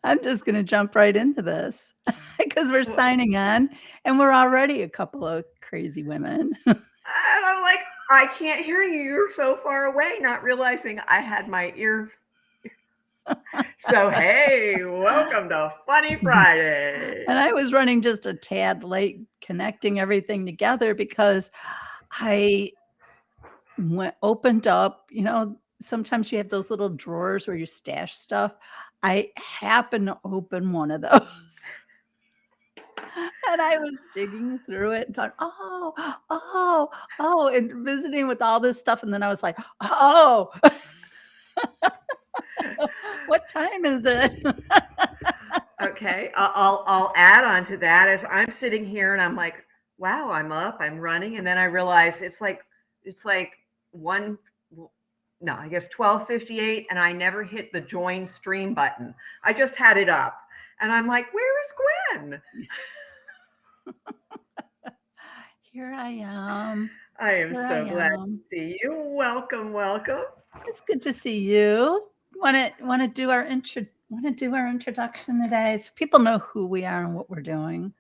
I'm just going to jump right into this because we're Well, signing on and we're already a couple of crazy women. and I'm like, I can't hear you. You're so far away, not realizing I had my ear. So, hey, welcome to Funny Friday. And I was running just a tad late connecting everything together because I opened up, sometimes you have those little drawers where you stash stuff. I happened to open one of those. And I was digging through it and thought, "Oh, oh, oh," and visiting with all this stuff, and then I was like, "Oh, what time is it?" Okay, I'll add on to that as I'm sitting here and I'm like, wow, I'm up, I'm running, and then I realize it's like one, no, I guess 12:58, and I never hit the join stream button. I just had it up, and I'm like, where is Gwen? Here I am. I am Here I so glad am. to see you. Welcome, welcome. It's good to see you. Want to do our introduction today so people know who we are and what we're doing.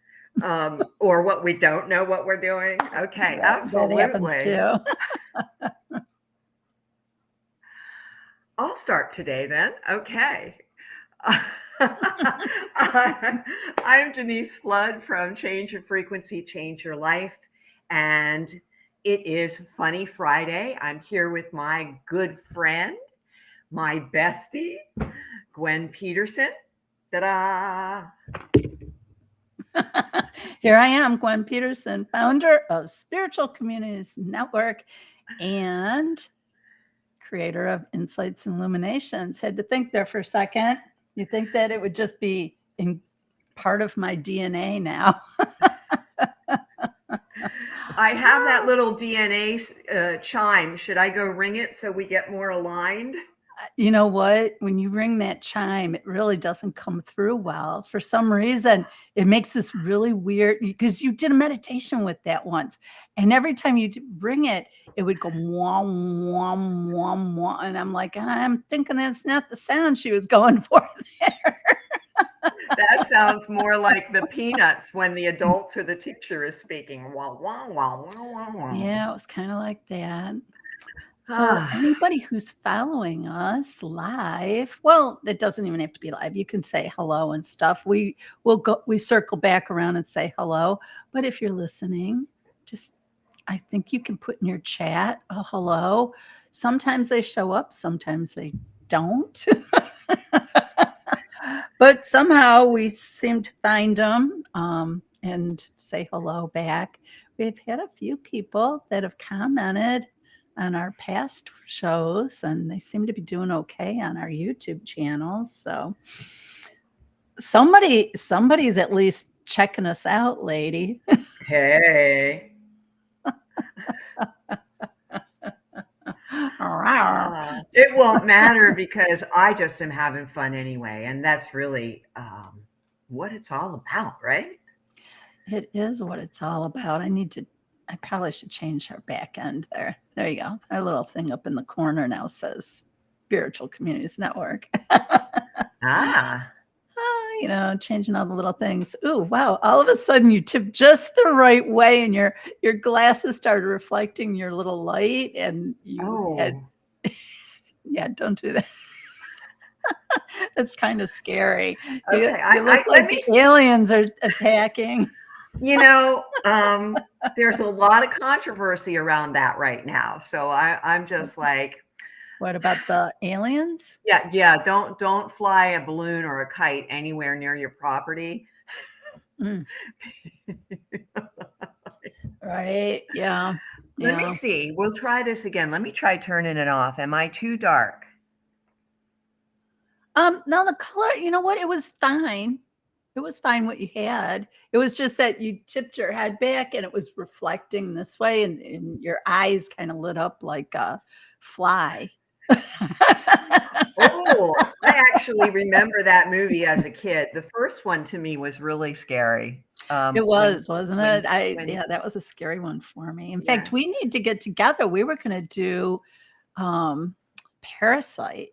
Or what we don't know what we're doing. Okay, That happens absolutely. too. I'll start today then. Okay. I'm Denise Flood from Change Your Frequency, Change Your Life. And it is Funny Friday. I'm here with my good friend, my bestie, Gwen Peterson. Ta-da! Here I am, Gwen Peterson, founder of Spiritual Communities Network and creator of Insights and Illuminations. Had to think there for a second. You think that it would just be in part of my DNA now. I have that little DNA chime. Should I go ring it so we get more aligned? You know what? When you ring that chime, it really doesn't come through well. For some reason, it makes this really weird because you did a meditation with that once. And every time you ring it, it would go wom, wom, wom, wom. And I'm like, I'm thinking that's not the sound she was going for there. That sounds more like the Peanuts when the adults or the teacher is speaking. Wah, wah, wah, wah, wah, wah. Yeah, it was kind of like that. So Ah, anybody who's following us live, well, it doesn't even have to be live. You can say hello and stuff. We circle back around and say hello. But if you're listening, just I think you can put in your chat a hello. Sometimes they show up, sometimes they don't. But somehow we seem to find them and say hello back. We've had a few people that have commented on our past shows, and they seem to be doing okay on our YouTube channels. So somebody's at least checking us out, lady. hey. It won't matter because I just am having fun anyway. And that's really what it's all about, right? It is what it's all about. I probably should change our back end there. There you go. Our little thing up in the corner now says Spiritual Communities Network. Ah, Changing all the little things. Ooh, wow. All of a sudden you tipped just the right way and your glasses started reflecting your little light and you had oh, yeah, don't do that. That's kind of scary. okay. You look Let like me, the aliens are attacking. you know, there's a lot of controversy around that right now. So I'm just like, What about the aliens? yeah, yeah. Don't fly a balloon or a kite anywhere near your property. Mm, right. Yeah. Let me Yeah. see. We'll try this again. Let me try turning it off. Am I too dark? No, the color, you know what? It was fine. It was fine what you had. It was just that you tipped your head back and it was reflecting this way, and your eyes kind of lit up like a fly. Oh, I actually remember that movie as a kid. The first one to me was really scary. It When was, wasn't it? when Yeah, that was a scary one for me. In yeah. fact, we need to get together. We were going to do um, Parasite.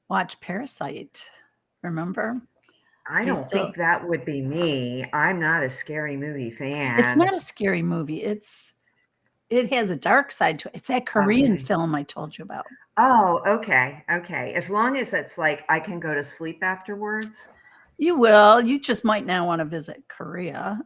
Watch Parasite. remember? I I don't used to think that would be me. I'm not a scary movie It's fan. not a scary movie, it has a dark side to it. It's that Korean Okay. film I told you about. Oh, okay, okay. As long as it's like I can go to sleep afterwards. You will, you just might now wanna visit Korea.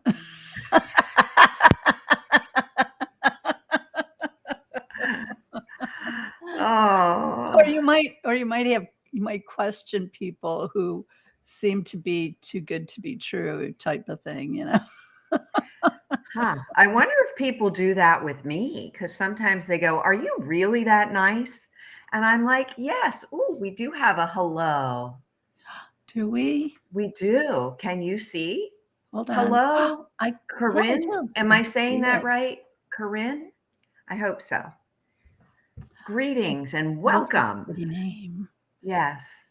Oh, Or you might question people who seem to be too good to be true type of thing, you know? huh. I wonder if people do that with me because sometimes they go, "Are you really that nice?" And I'm like, "Yes. Oh, we do have a hello. Do we? We do. Can you see? Hold on. Hello, Yeah, I Corinne. do. Am I I saying see that it. right? Corinne? I hope so. It Greetings and looks like a welcome. pretty name. Yes.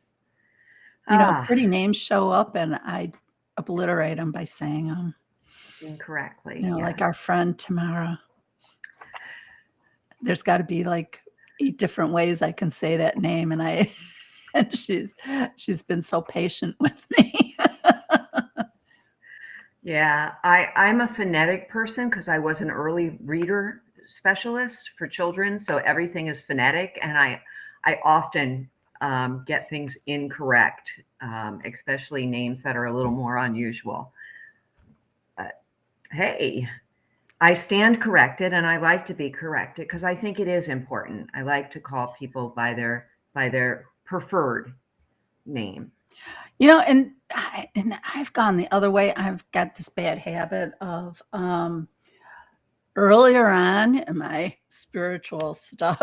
You know, Ah, pretty names show up and I obliterate them by saying them. You incorrectly. know, like Yes. our friend Tamara. There's gotta be like 8 different ways I can say that name, and I and she's been so patient with me. Yeah, I'm a phonetic person because I was an early reader specialist for children, so everything is phonetic, and I often get things incorrect, especially names that are a little more unusual. But hey, I stand corrected, and I like to be corrected because I think it is important. I like to call people by their preferred name. You know, and I've gone the other way. I've got this bad habit of, earlier on in my spiritual stuff,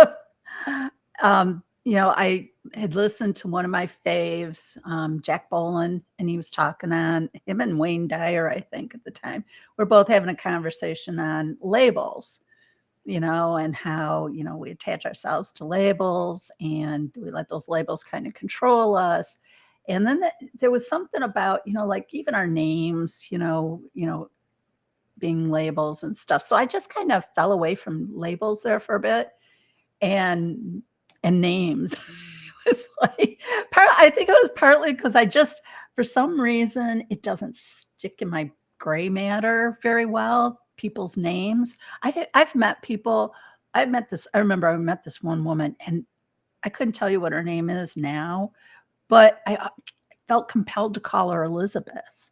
you know, I had listened to one of my faves, Jack Boland, and he was talking on him and Wayne Dyer, I think, at the time. We're both having a conversation on labels, you know, and how, you know, we attach ourselves to labels and we let those labels kind of control us. And then there was something about, you know, like even our names, being labels and stuff. So I just kind of fell away from labels there for a bit and names. It was like I think it was partly because I just for some reason it doesn't stick in my gray matter very well. People's names. I've met people. I've met this. I remember I met this one woman, and I couldn't tell you what her name is now, but I felt compelled to call her Elizabeth.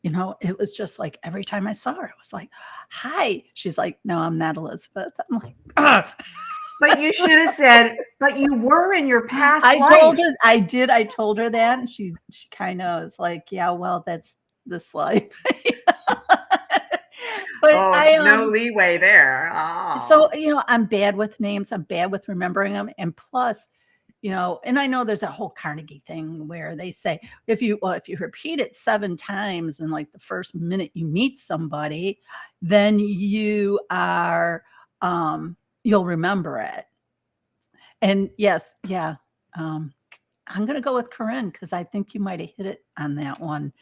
You know, it was just like every time I saw her, it was like, "Hi." She's like, "No, I'm not Elizabeth." I'm like, "Ugh." But you should have said, but you were in your past I told life. her I did, I told her that, and she kinda was like, "Yeah, well, that's this life." But Oh, I, no leeway there. Oh. so, you know, I'm bad with names, I'm bad with remembering them, and plus, you know, and I know there's a whole Carnegie thing where they say if you repeat it 7 times in, like, the first minute you meet somebody, then you'll remember it. And yes, yeah, um, I'm gonna go with Corinne because I think you might have hit it on that one,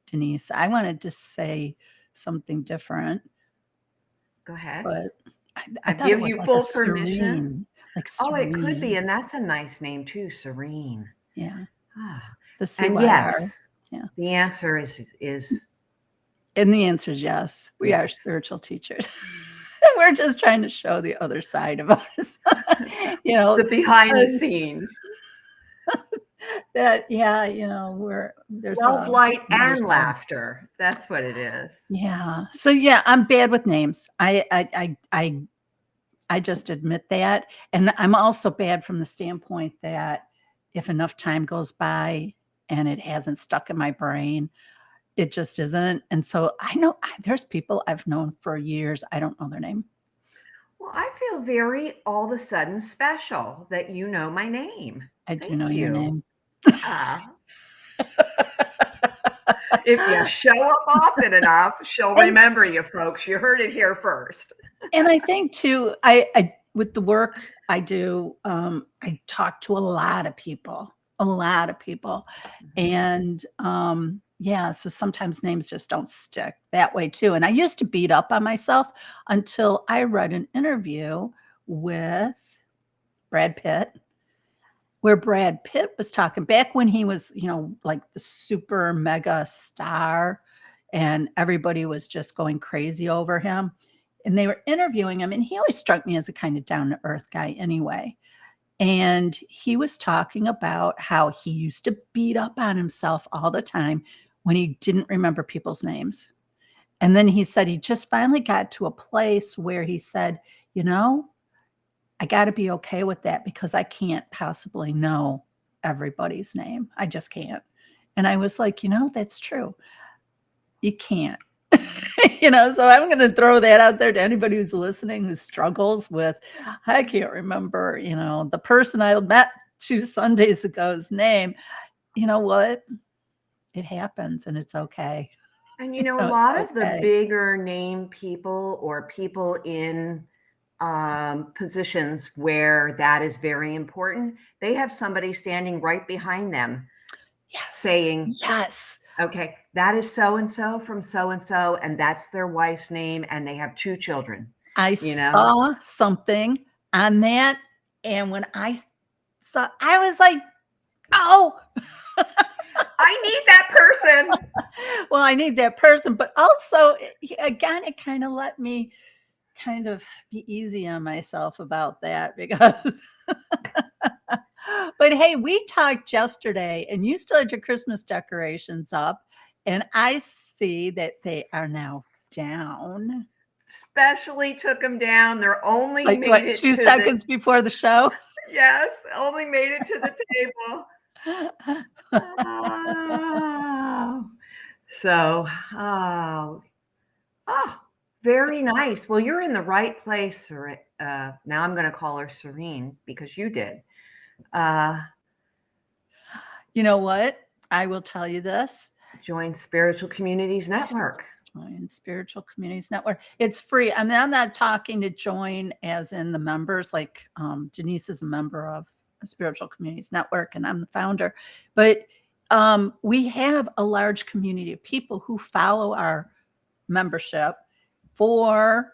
Denise. I wanted to say something different, Go ahead. but I I thought it give was you like a full permission. like Oh, it could be, serene. and that's a nice name too, Serene. Yeah, Ah, the and CYR. yes, Yeah, the answer is and the answer is yes. We are yes. spiritual teachers. We're just trying to show the other side of us, you know, The behind the because scenes. that yeah, you know, there's Love, a light, another and side. laughter. That's what it is. Yeah. So yeah, I'm bad with names. I just admit that, and I'm also bad from the standpoint that if enough time goes by and it hasn't stuck in my brain, it just isn't, and so I know there's people I've known for years, I don't know their name. Well, I feel very all of a sudden special that you know my name. I do know Thank your you. name. Yeah. If you show up often enough, she'll And remember you, folks. You heard it here first. I think too, I with the work I do, I talk to a lot of people, Mhm. and, yeah, so sometimes names just don't stick that way too, and I used to beat up on myself until I read an interview with Brad Pitt, where Brad Pitt was talking back when he was, like the super mega star and everybody was just going crazy over him. And they were interviewing him, and he always struck me as a kind of down to earth guy anyway. And he was talking about how he used to beat up on himself all the time when he didn't remember people's names. And then he said he just finally got to a place where he said, you know, I got to be okay with that because I can't possibly know everybody's name. I just can't. And I was like, that's true. You can't. So I'm going to throw that out there to anybody who's listening who struggles with, I can't remember, the person I met 2 Sundays ago's name. You know what? It happens and it's okay. And a It's lot of the okay. bigger name people or people in positions where that is very important, they have somebody standing right behind them Yes. saying, yes. okay, that is so and so from so and so, and that's their wife's name, and they have 2 children. I saw something on that, and when I saw, I was like, oh, I need that person. well, I need that person, but also, again, it kind of let me kind of be easy on myself about that because but hey, we talked yesterday and you still had your Christmas decorations up, and I see that they are now down. Specially took them down. They're only Like made what, it 2 to the seconds before the show? yes, only made it to the table. Oh. So, oh, very nice. Well, you're in the right place. Now I'm going to call her Serene because you did. You know what? I will tell you this. Join Spiritual Communities Network. Join Spiritual Communities Network. It's free. I mean, I'm not talking to join as in the members, like Denise is a member of Spiritual Communities Network and I'm the founder. But we have a large community of people who follow our membership for,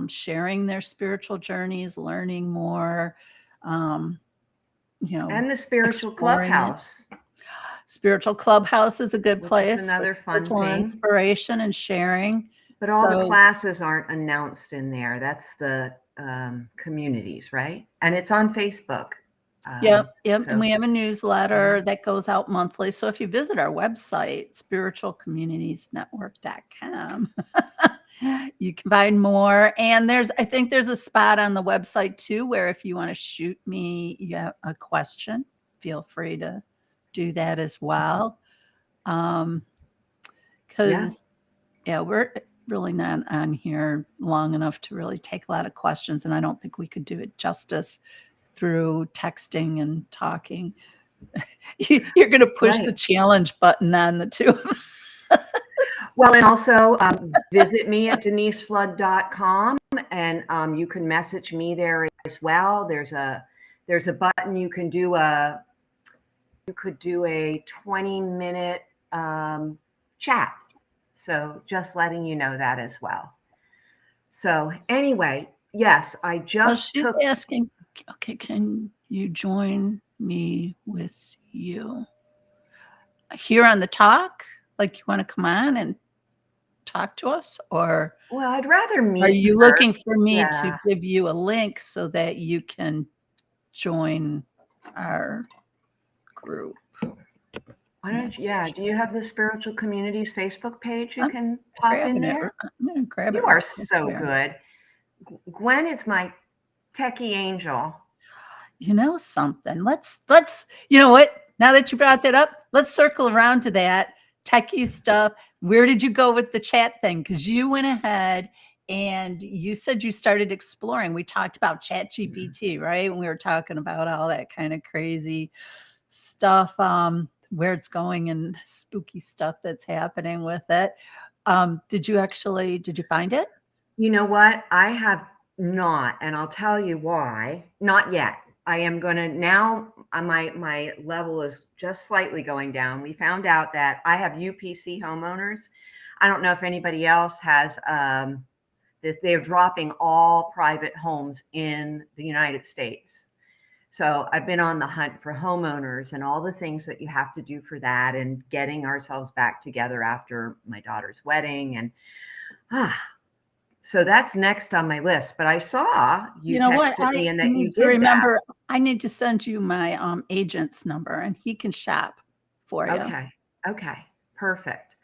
sharing their spiritual journeys, learning more, And the Spiritual exploring it. Clubhouse. Spiritual Clubhouse is a good Which is place for another fun spiritual thing. inspiration and sharing. But all the classes aren't announced in there. That's the communities, right? And it's on Facebook. Yep. And we have a newsletter that goes out monthly. So if you visit our website, spiritualcommunitiesnetwork.com, you can find more. And I think there's a spot on the website too, where if you want to shoot me a question, feel free to do that as well. Because we're really not on here long enough to really take a lot of questions. And I don't think we could do it justice through texting and talking. You're going to push the challenge button on the two of us. Well, and also visit me at deniseflood.com and you can message me there as well. There's a button you could do a 20-minute chat. So just letting you know that as well. So anyway, yes, I just she's asking, okay, can you join me with you here on the talk? Like you want to come on and talk to us, or well, I'd rather meet. Are you her. looking for me to give you a link so that you can join our group? Why don't you? Yeah, do you have the Spiritual Communities Facebook page? You can pop in there. I'm gonna grab it. You are so good. Gwen is my techie angel. You know something? Let's. You know what? Now that you brought that up, let's circle around to that techie stuff. Where did you go with the chat thing? Because you went ahead and you said you started exploring. We talked about ChatGPT, right? And we were talking about all that kind of crazy stuff, where it's going and spooky stuff that's happening with it. Did you find it? You know what? I have not, and I'll tell you why. Not yet. I am going to now. My level is just slightly going down. We found out that I have UPC homeowners. I don't know if anybody else has. They're dropping all private homes in the United States. So I've been on the hunt for homeowners and all the things that you have to do for that, and getting ourselves back together after my daughter's wedding. And ah, so that's next on my list. But I saw you You know what? texted I me and that you need to did that. remember I need to send you my, agent's number, and he can shop for you. Okay. Okay. Perfect.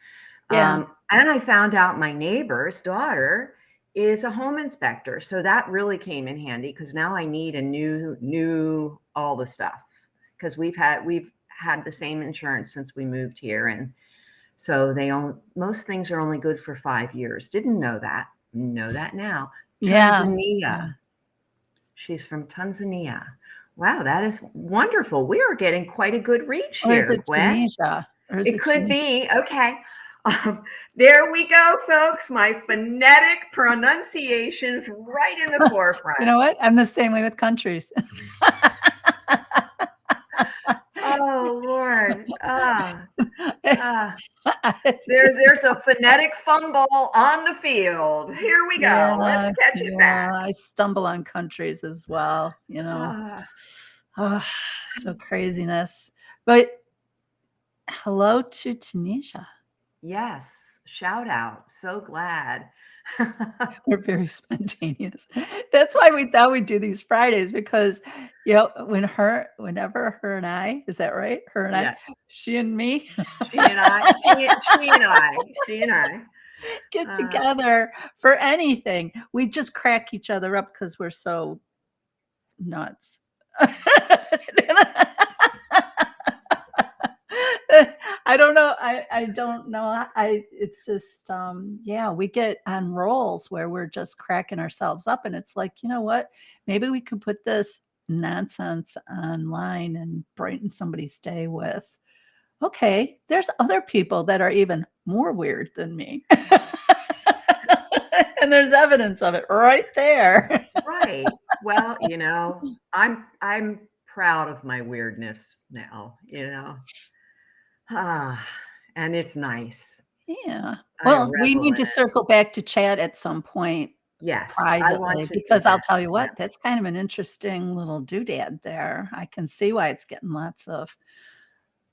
Yeah. And I found out my neighbor's daughter is a home inspector. So that really came in handy, because now I need a new all the stuff, because we've had the same insurance since we moved here. And so most things are only good for 5 years. Didn't know that. Know that now. Yeah. Yeah. Tanzania. She's from Tanzania. Wow, that is wonderful. We are getting quite a good reach Or is here, it Gwen. Tunisia? Or is It it could Tunisia? be. Okay. There we go, folks. My phonetic pronunciations right in the You forefront. know what? I'm the same way with countries. Oh, Lord. There's a phonetic fumble on the field. Here we go. Let's Yeah, catch it yeah, back. I stumble on countries as well, you know. Ah, Ah, so craziness. But hello to Tunisia. yes. Shout out. So glad. We're very spontaneous. That's why we thought we'd do these Fridays because, whenever her and I, is that right? Her and I, Yeah. she and me She and I, she and I. get Uh, together for anything. We just crack each other up because we're so nuts. I don't know. I don't know. It's just yeah, we get on rolls where we're just cracking ourselves up, and it's like, you know what? Maybe we could put this nonsense online and brighten somebody's day with, okay, there's other people that are even more weird than me. And there's evidence of it right there. right. Well, I'm proud of my weirdness now. Ah, and it's nice. Yeah. I Well, we revel need in to it. circle back to chat at some point Yes, I want privately, to do because I'll that. tell you Yeah, what, that's kind of an interesting little doodad there. I can see why it's getting lots of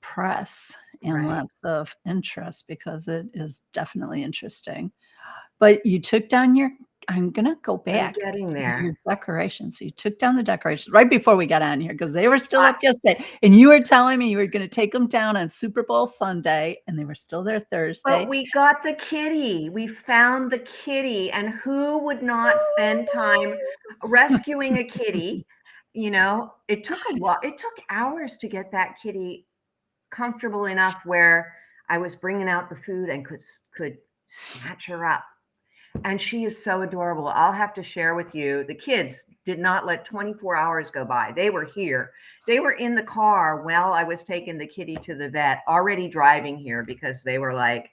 press and right. lots of interest because it is definitely interesting. But you took down your I'm gonna go I'm back getting to your there. decorations. So you took down the decorations right before we got on here because they were still I up yesterday, and you were telling me you were gonna take them down on Super Bowl Sunday, and they were still there But Thursday. we got the kitty. We found the kitty, and who would not spend time rescuing a kitty? It took a lot. It took hours to get that kitty comfortable enough where I was bringing out the food and could snatch her up. And she is so adorable. I'll have to share with you. The kids did not let 24 hours go by. They were here. They were in the car while I was taking the kitty to the vet, already driving here, because they were like,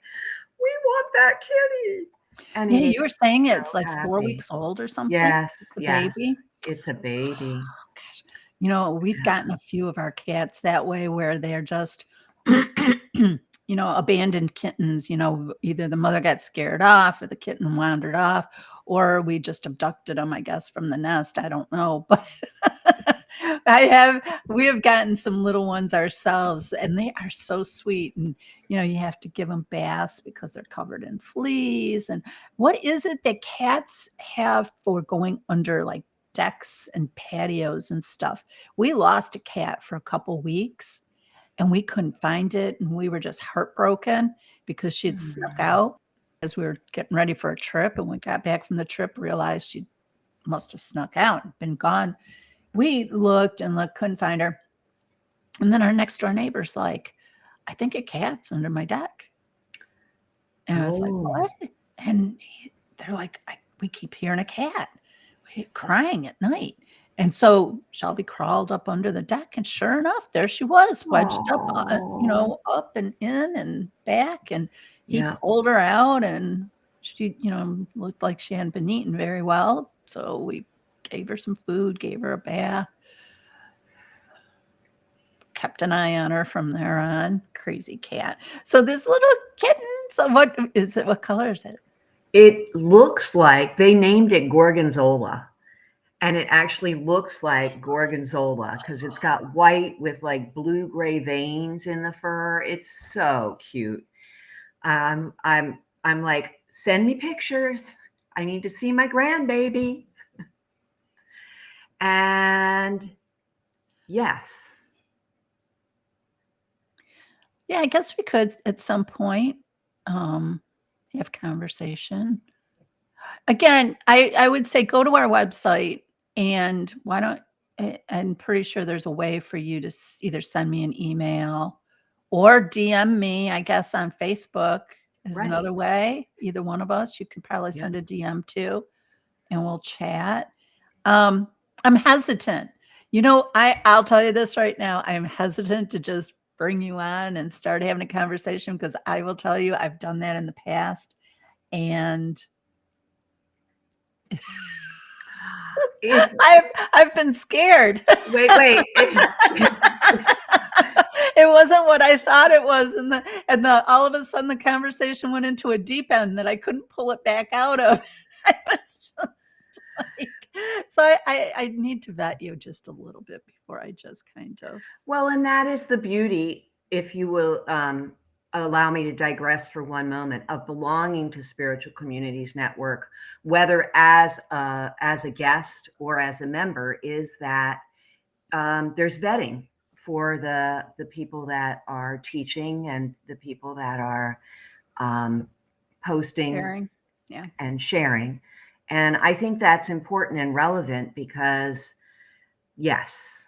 "We want that kitty." And Yeah, it you were is saying so it's like 4 happy. weeks old or something? Yes, It's a yes. baby? It's a baby. Oh, gosh. We've gotten a few of our cats that way where they're just, abandoned kittens, either the mother got scared off or the kitten wandered off, or we just abducted them, I guess, from the nest. I don't know, but we have gotten some little ones ourselves, and they are so sweet. And, you have to give them baths because they're covered in fleas. And what is it that cats have for going under like decks and patios and stuff? We lost a cat for a couple weeks and we couldn't find it, and we were just heartbroken because she had snuck Mm. out as we were getting ready for a trip, and we got back from the trip, realized she must have snuck out and been gone. We looked and looked, couldn't find her, and then our next door neighbor's like, "I think a cat's under my deck." And I was like, Oh, "What?" And they're like, "We keep hearing a cat crying at night." And so Shelby crawled up under the deck, and sure enough, there she was, wedged up, oh, up and in and back. And he yeah. pulled her out, and she, looked like she hadn't been eating very well. So we gave her some food, gave her a bath, kept an eye on her from there on. Crazy cat. So this little kitten, so what is it? What color is it? It looks like they named it Gorgonzola. and it actually looks like gorgonzola because it's got white with like blue gray veins in the fur. It's so cute. I'm like, send me pictures. I need to see my grandbaby. And yes, Yeah, I guess we could at some point um, have conversation. Again, I would say go to our website and why don't I'm pretty sure there's a way for you to either send me an email or DM me, I guess, on Facebook is right. another way. Either one of us, you could probably Yeah. send a DM to, and we'll chat. Um, I'm hesitant. I'll tell you this right now. I'm hesitant to just bring you on and start having a conversation because I will tell you I've done that in the past and Is I've been scared. wait. It wasn't what I thought it was, and all of a sudden the conversation went into a deep end that I couldn't pull it back out of. I was just like, so I need to vet you just a little bit before I just kind of. Well, and that is the beauty, if you will allow me to digress for one moment, of belonging to Spiritual Communities Network, whether as a guest or as a member, is that there's vetting for the people that are teaching and the people that are um, posting Sharing. Yeah. and sharing. And I think that's important and relevant because, yes,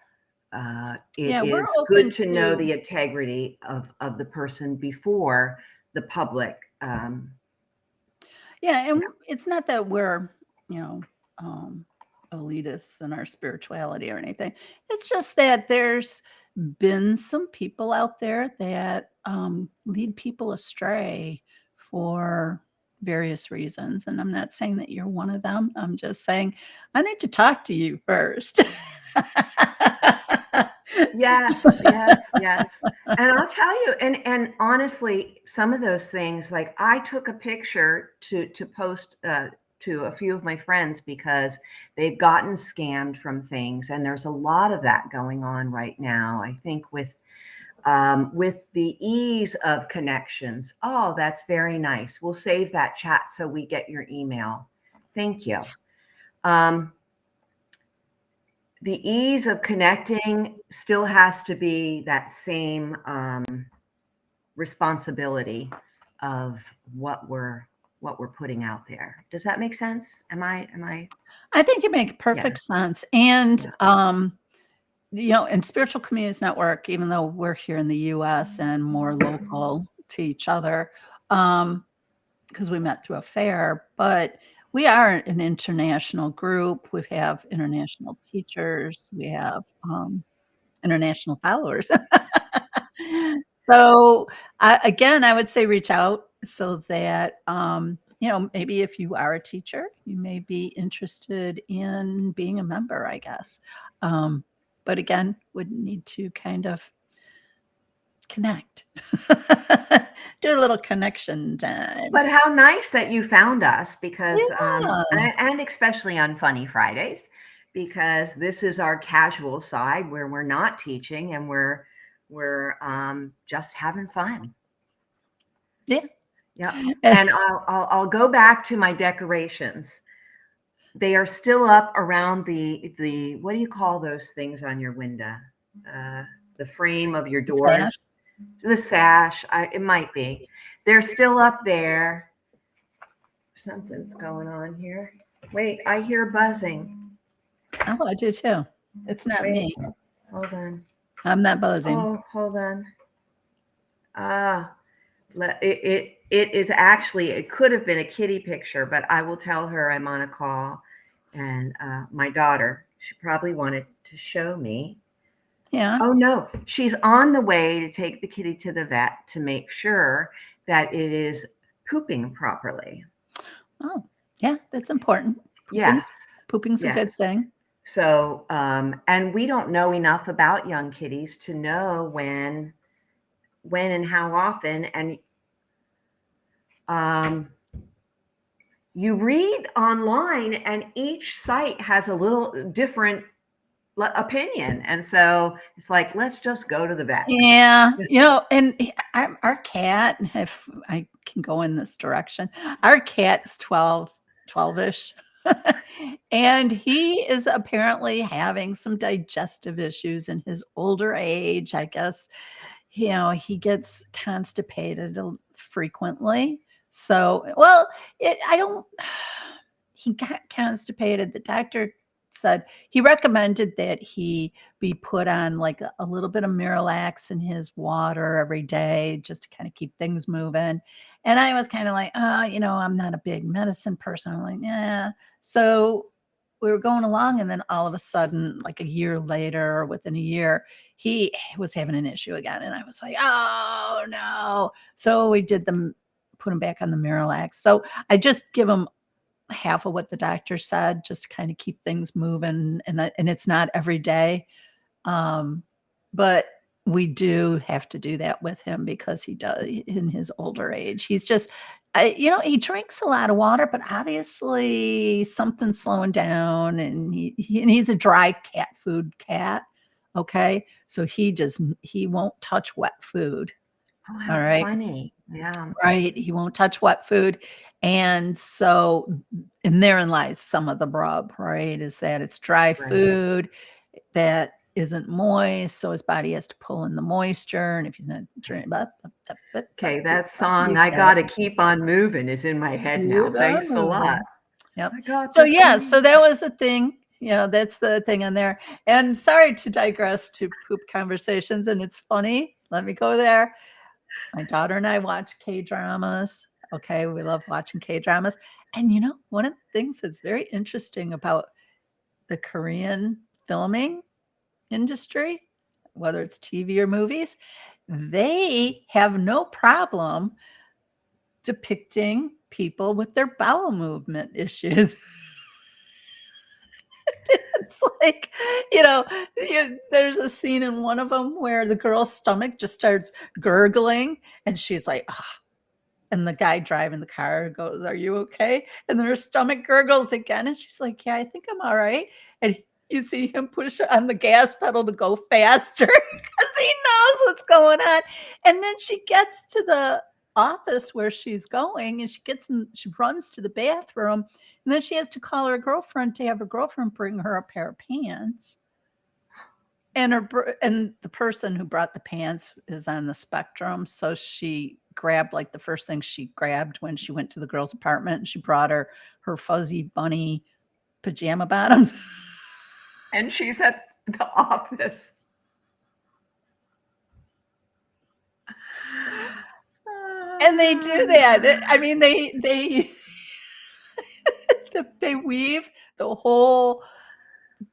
it Yeah, we're is good open to know to the integrity of the person before the public. yeah, and it's not that we're, you know, um, elitists in our spirituality or anything. It's just that there's been some people out there that lead people astray for various reasons. And I'm not saying that you're one of them. I'm just saying I need to talk to you first. Yes. And I'll tell you, and honestly, some of those things, like I took a picture to post to a few of my friends because they've gotten scammed from things, and there's a lot of that going on right now. I think with the ease of connections. Oh, that's very nice. We'll save that chat so we get your email. Thank you. Um, the ease of connecting still has to be that same responsibility of what we're putting out there. Does that make sense? Am I I think you make yeah, perfect sense. And yeah. in Spiritual Communities Network, even though we're here in the US and more local to each other, because we met through a fair, but we are an international group. We have international teachers, we have international followers. So, again, I would say reach out so that, maybe if you are a teacher, you may be interested in being a member, I guess. Um, but again, would need to kind of connect. Do a little connection time. But how nice that you found us because Yeah. and especially on Funny Fridays, because this is our casual side where we're not teaching and we're just having fun. Yeah. Yeah. And I'll go back to my decorations. They are still up around the what do you call those things on your window? Uh, the frame of your Sash. doors, the sash. It might be. They're still up there. Something's going on here. Wait, I hear buzzing. Oh, I do too. It's not Wait, me. hold on. I'm not buzzing. Oh, hold on. Ah, it is actually, it could have been a kitty picture, but I will tell her I'm on a call. And my daughter, she probably wanted to show me. Yeah. Oh, no, she's on the way to take the kitty to the vet to make sure that it is pooping properly. Oh, yeah, that's important. Yes, Pooping's a good yes. thing. So, and we don't know enough about young kitties to know when and how often. And um, you read online and each site has a little different opinion. And so it's like, let's just go to the vet. Yeah, and our cat, if I can go in this direction, our cat's 12-ish, and he is apparently having some digestive issues in his older age. I guess, he gets constipated frequently. So, well, I don't, he got constipated. The doctor said he recommended that he be put on like a little bit of Miralax in his water every day just to kind of keep things moving. And I was kind of like, I'm not a big medicine person. I'm like, yeah. So we were going along, and then all of a sudden, like a year later, or within a year, he was having an issue again. And I was like, oh no. So we did put him back on the Miralax. So I just give him half of what the doctor said just to kind of keep things moving, and it's not every day. But we do have to do that with him because he does in his older age. He's just he drinks a lot of water, but obviously something's slowing down, and he's a dry cat food cat. Okay. So he won't touch wet food. Oh, All how right. funny. Yeah. Right, he won't touch wet food, and so and therein lies some of the rub, right, is that it's dry Right. food that isn't moist, so his body has to pull in the moisture, and if he's not drinking, Okay, that song, you I got it. Gotta Keep on Moving, is in my head now. Keep on Thanks a lot. moving. Yep. I got So, to yeah, so keep. that was the thing, that's the thing on there, and sorry to digress to poop conversations, and it's funny, let me go there. My daughter and I watch K-dramas. Okay, we love watching K-dramas. And one of the things that's very interesting about the Korean filming industry, whether it's TV or movies, they have no problem depicting people with their bowel movement issues. It's like, there's a scene in one of them where the girl's stomach just starts gurgling, and she's like, and the guy driving the car goes, "Are you okay?" And then her stomach gurgles again, and she's like, "Yeah, I think I'm all right." And you see him push on the gas pedal to go faster because he knows what's going on. And then she gets to the office where she's going, and she runs to the bathroom, and then she has to call her girlfriend to have her girlfriend bring her a pair of pants. And the person who brought the pants is on the spectrum, so she grabbed, like, the first thing she grabbed when she went to the girl's apartment, and she brought her fuzzy bunny pajama bottoms. And she's at the office. And they do that. I mean, they they weave the whole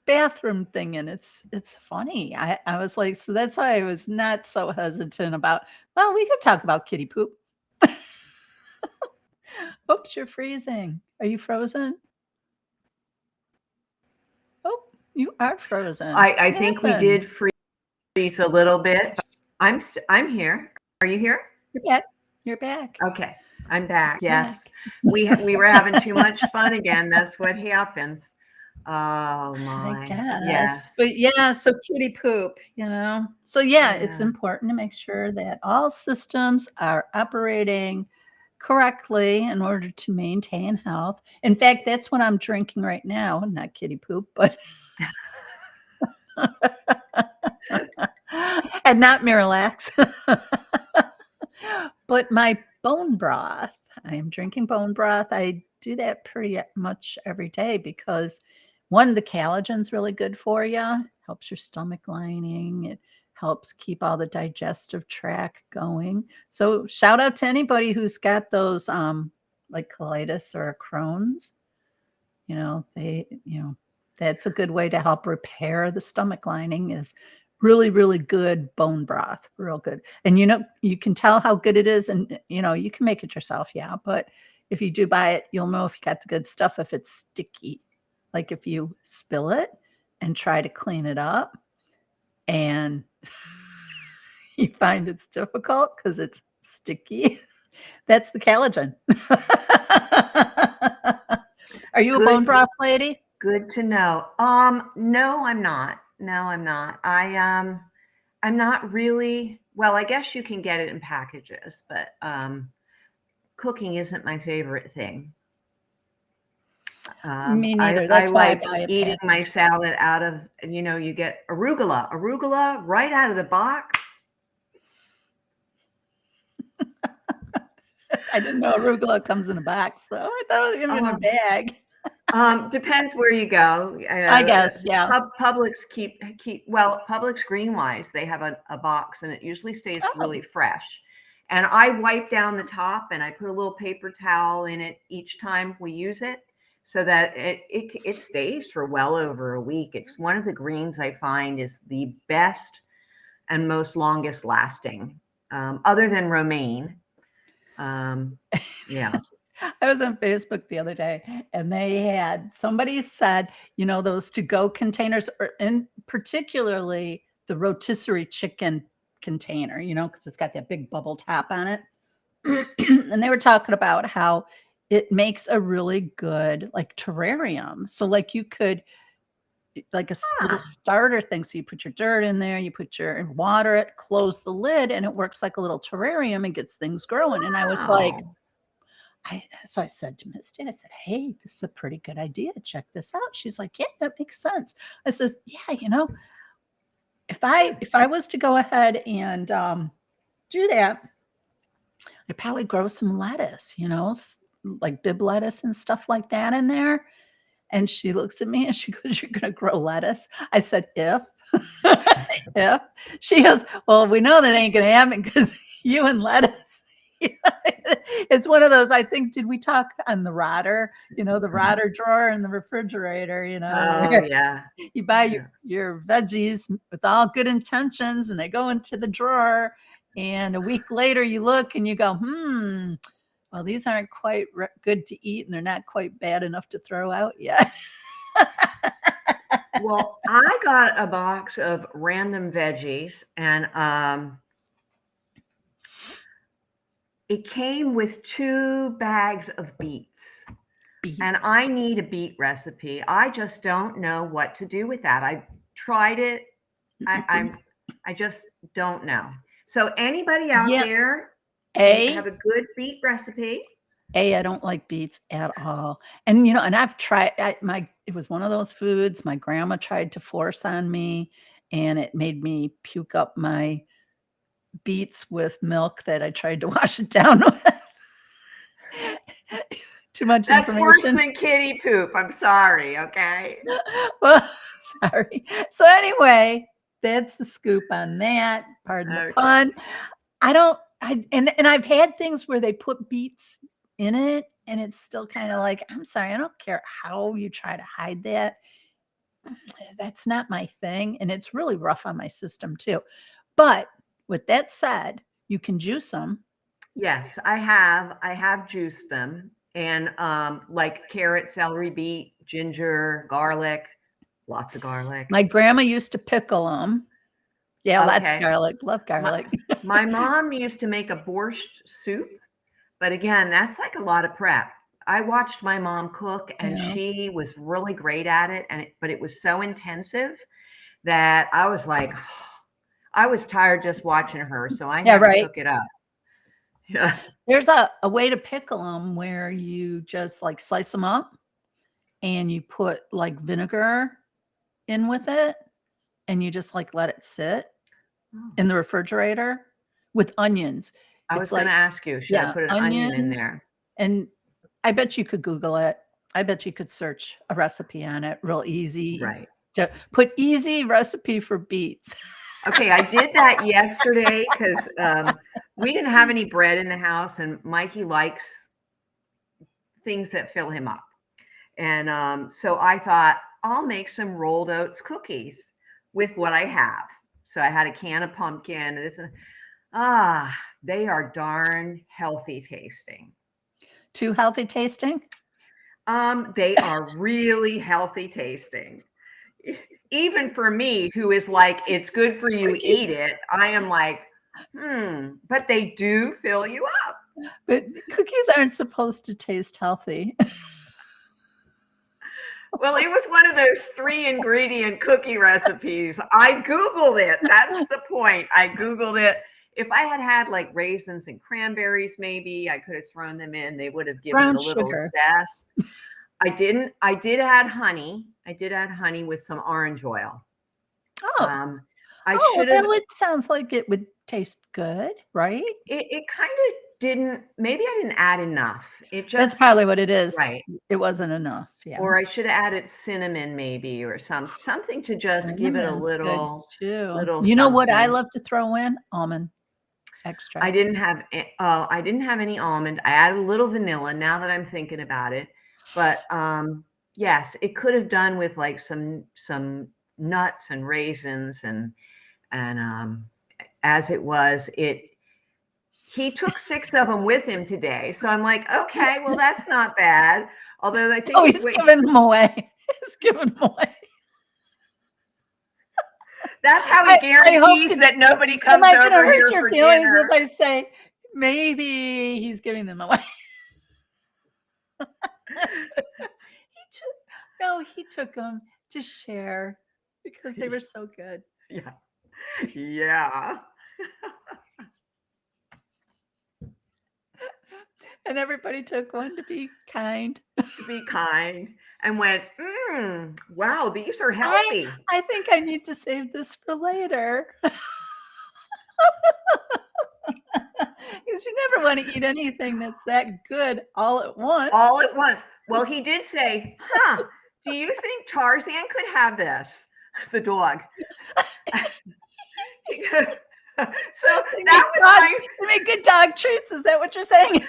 bathroom thing, and it's funny. I was like, so that's why I was not so hesitant about, well, we could talk about kitty poop. Oops, you're freezing. Are you frozen? Oh, you are frozen. I What think we happened? did freeze a little bit. I'm here. Are you here? You're back. You're back. Okay, I'm back. You're back. Yes, we were having too much fun again. That's what happens. Oh I my. guess. Yes. But yeah, so kitty poop, So yeah, it's Yeah. important to make sure that all systems are operating correctly in order to maintain health. In fact, that's what I'm drinking right now, not kitty poop, but and not Miralax. But my bone broth, I am drinking bone broth. I do that pretty much every day because one, the collagen's really good for you, helps your stomach lining. It helps keep all the digestive tract going. So shout out to anybody who's got those like colitis or Crohn's. They, that's a good way to help repair the stomach lining is really, really good bone broth, real good. And you can tell how good it is, and you can make it yourself, yeah. But if you do buy it, you'll know if you got the good stuff if it's sticky. Like if you spill it and try to clean it up, and you find it's difficult because it's sticky, that's the collagen. Are you a bone Good, broth lady? good to know. No, I'm not. No, I'm not. I'm not really, well, I guess you can get it in packages, but cooking isn't my favorite thing. Me I neither. I That's why I like buy a eating my package. salad out of, you get arugula right out of the box. I didn't know arugula comes in a box, though. I thought it was gonna be in a Um, bag. Depends where you go. I guess, yeah. Publix well, Publix Greenwise, they have a box and it usually stays really Oh, fresh. And I wipe down the top and I put a little paper towel in it each time we use it so that it stays for well over a week. It's one of the greens I find is the best and most longest lasting, other than romaine. Yeah. I was on Facebook the other day and they had somebody said, those to-go containers, or in particularly the rotisserie chicken container, because it's got that big bubble top on it. And they were talking about how it makes a really good like terrarium. So like you could like a little Ah, starter thing. So you put your dirt in there, you put your water it, close the lid, and it works like a little terrarium and gets things growing. And I was like, wow. so I said to Misty, I said, "Hey, this is a pretty good idea. Check this out." She's like, "Yeah, that makes sense." I said, "Yeah, if I was to go ahead and do that, I'd probably grow some lettuce, like bib lettuce and stuff like that in there." And she looks at me and she goes, "You're gonna grow lettuce?" I said, "If." If. She goes, "Well, we know that ain't gonna happen because you and lettuce." It's one of those, I think, did we talk on the rotter, the rotter drawer in the refrigerator, Oh, where yeah. you buy your, Yeah. your veggies with all good intentions and they go into the drawer. And a week later you look and you go, well, these aren't quite good to eat and they're not quite bad enough to throw out yet. Well, I got a box of random veggies and it came with 2 bags of beets. And Beets. I need a beet recipe. I just don't know what to do with that. I tried it. I, I'm I just don't know. So anybody out Yeah. there have A, a good beet recipe? I don't like beets at all. And I've tried it was one of those foods my grandma tried to force on me, and it made me puke up my beets with milk that I tried to wash it down with. Too much That's worse information. than kitty poop. I'm sorry, okay? Well, sorry. So anyway, that's the scoop on that. Pardon the Okay. pun. I don't and I've had things where they put beets in it and it's still kind of like, I'm sorry, I don't care how you try to hide that. That's not my thing. And it's really rough on my system too. But with that said, you can juice them. Yes, I have juiced them and, like carrot, celery, beet, ginger, garlic, lots of garlic. My grandma used to pickle them. Yeah, lots of Okay. garlic. Love My garlic. my mom used to make a borscht soup, but again, that's like a lot of prep. I watched my mom cook and Yeah. she was really great at it but it was so intensive that I was like, I was tired just watching her, so I Yeah, never right. took it up. Yeah. There's a way to pickle them where you just like slice them up and you put like vinegar in with it and you just like let it sit Oh. in the refrigerator with onions. I It's was gonna like, ask you, should I yeah, put an onion in onions. there? And I bet you could Google it. I bet you could search a recipe on it real easy. Right. To put easy recipe for beets. Okay, I did that yesterday because we didn't have any bread in the house, and Mikey likes things that fill him up. And so I thought I'll make some rolled oats cookies with what I have. So I had a can of pumpkin. And ah, they are darn healthy tasting. Too healthy tasting? They are really healthy tasting. Even for me, who is like, it's good for you, Cookies, eat it. I am like, but they do fill you up. but cookies aren't supposed to taste healthy. Well, it was one of those 3-ingredient cookie recipes. I Googled it. That's the point. I Googled it. If I had had like raisins and cranberries, maybe I could have thrown them in. They would have given it Brown a little sugar. zest. I didn't. I did add honey. I did add honey with some orange oil. Oh. Um, I Oh, well, should that have. would sounds like it would taste good, right? It kind of didn't. Maybe I didn't add enough. It That's just probably what it is. right. It wasn't enough, yeah. Or I should have added cinnamon maybe or something to just give it a Cinnamon's good too. little You know what I something. love to throw in? Almond extract. I didn't have any almond. I added a little vanilla now that I'm thinking about it. But yes, it could have done with like some nuts and raisins and as it was, he took 6 of them with him today. So I'm like, okay, well that's not bad. Although I think Oh, he's giving them away. He's giving them away. that's how I he guarantees hope that nobody am comes I gonna over hurt here your for feelings dinner. if I say maybe he's giving them away? He took them to share because they were so good. Yeah. Yeah. And everybody took one to be kind. To be kind and went, wow, these are I healthy. I think I need to save this for later. Because you never want to eat anything that's that good all at once. All at once. Well, he did say, do you think Tarzan could have this? The dog. So that was they make good dog treats. Is that what you're saying?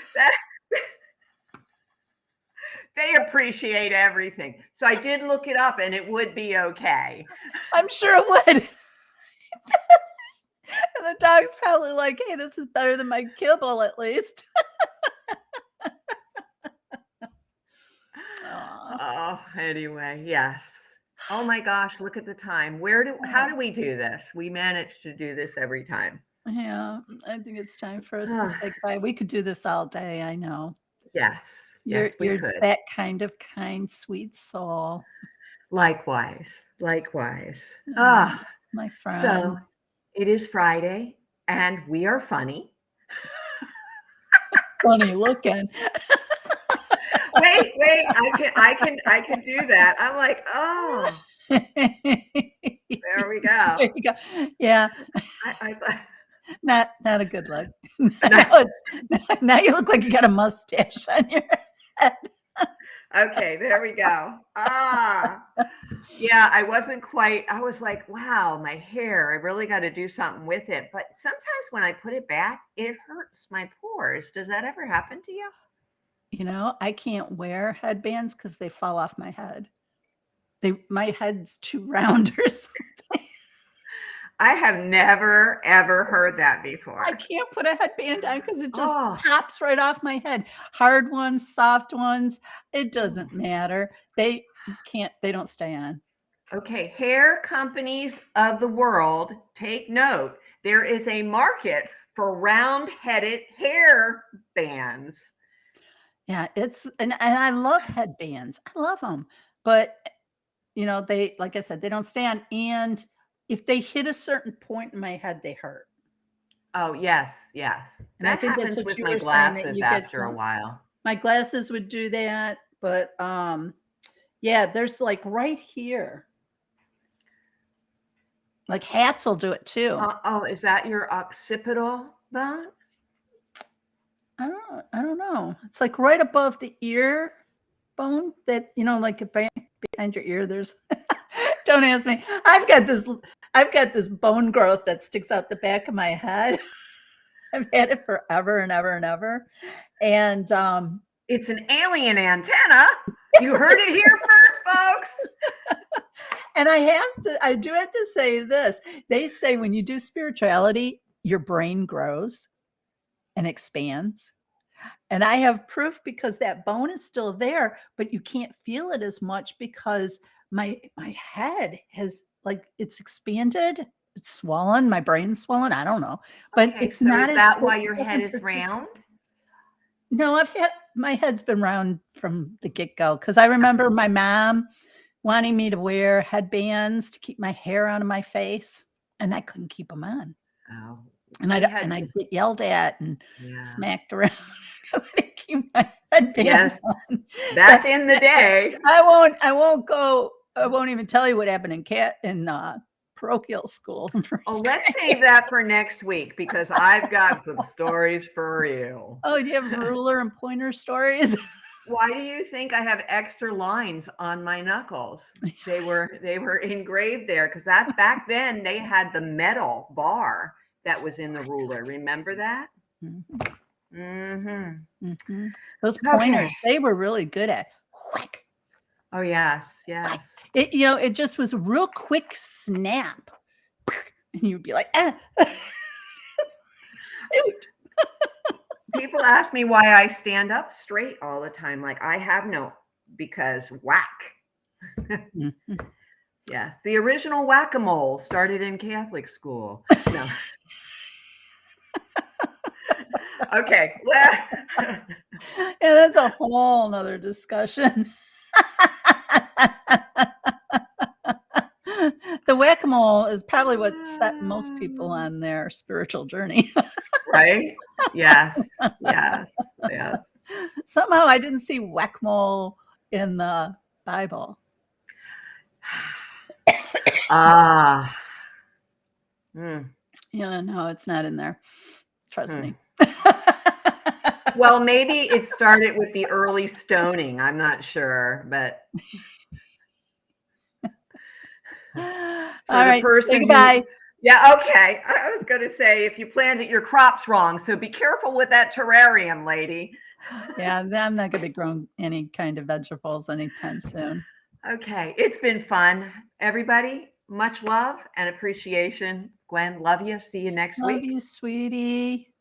They appreciate everything. So I did look it up and it would be okay. I'm sure it would. And the dog's probably like, hey, this is better than my kibble at least. Oh, anyway, yes. Oh my gosh, look at the time. How do we do this? We manage to do this every time. Yeah, I think it's time for us to say goodbye. We could do this all day, I know. Yes. Yes, we You're could. that kind of kind, sweet soul. Likewise. Likewise. My friend. So it is Friday and we are funny. Funny looking. Wait, I can do that. I'm like, oh, there we go. There you go. Yeah. I Not a good look. Now you look like you got a mustache on your head. Okay, there we go. Yeah, I was like, wow, my hair, I really got to do something with it. But sometimes when I put it back, it hurts my pores. Does that ever happen to you? You know, I can't wear headbands because they fall off my head. My head's too round or something. I have never, ever heard that before. I can't put a headband on because it just pops right off my head. Hard ones, soft ones, it doesn't matter. They don't stay on. Okay, hair companies of the world, take note. There is a market for round-headed hair bands. Yeah, and I love headbands. I love them. But you know, they, like I said, they don't stand. And if they hit a certain point in my head, they hurt. Oh, yes, yes. And I That think that's happens what with you my were saying, that glasses you get after a while. my glasses would do that, but yeah, there's like right here. Like hats will do it too. Oh, is that your occipital bone? I don't know. It's like right above the ear bone that, you know, like behind your ear, there's don't ask me. I've got this bone growth that sticks out the back of my head. I've had it forever and ever and ever. And it's an alien antenna. You heard it here first, folks. And I do have to say this. They say when you do spirituality, your brain grows and expands. And I have proof because that bone is still there, but you can't feel it as much because my head has, like, it's expanded, it's swollen, my brain's swollen. I don't know, but okay, it's so not is as that why your head is round? No, my head's been round from the get-go because I remember my mom wanting me to wear headbands to keep my hair out of my face, and I couldn't keep them on. Oh, And we had to, I'd get yelled at and yeah. smacked around because I didn't keep my headband Yes, on. back But in the day. I won't even tell you what happened in parochial school in Oh, 1st let's grade. save that for next week because I've got some stories for you. Oh, do you have ruler and pointer stories? Why do you think I have extra lines on my knuckles? They were engraved there because that's back then they had the metal bar that was in the ruler. Remember that? Mhm, Mhm. mhm. Those Okay. pointers, they were really good at whack, Oh, yes, whack. yes. It just was a real quick snap, and you'd be like, "Ah." Shoot. People ask me why I stand up straight all the time. Like I have no, because whack. Mhm. Yes, the original whack-a-mole started in Catholic school. No. Okay. Well, Yeah, that's a whole 'nother discussion. The whack-a-mole is probably what set most people on their spiritual journey. right? Yes, yes, yes. Somehow I didn't see whack-a-mole in the Bible. Ah. Mm, Yeah, no, it's not in there. Trust hmm. me. Well, maybe it started with the early stoning. I'm not sure, but for All the right, say person who, goodbye. yeah, okay. I was going to say if you planted your crops wrong, so be careful with that terrarium, lady. Yeah, I'm not gonna be growing any kind of vegetables anytime soon. Okay, it's been fun. Everybody, much love and appreciation. Gwen, love you. See you next Love week. you, sweetie.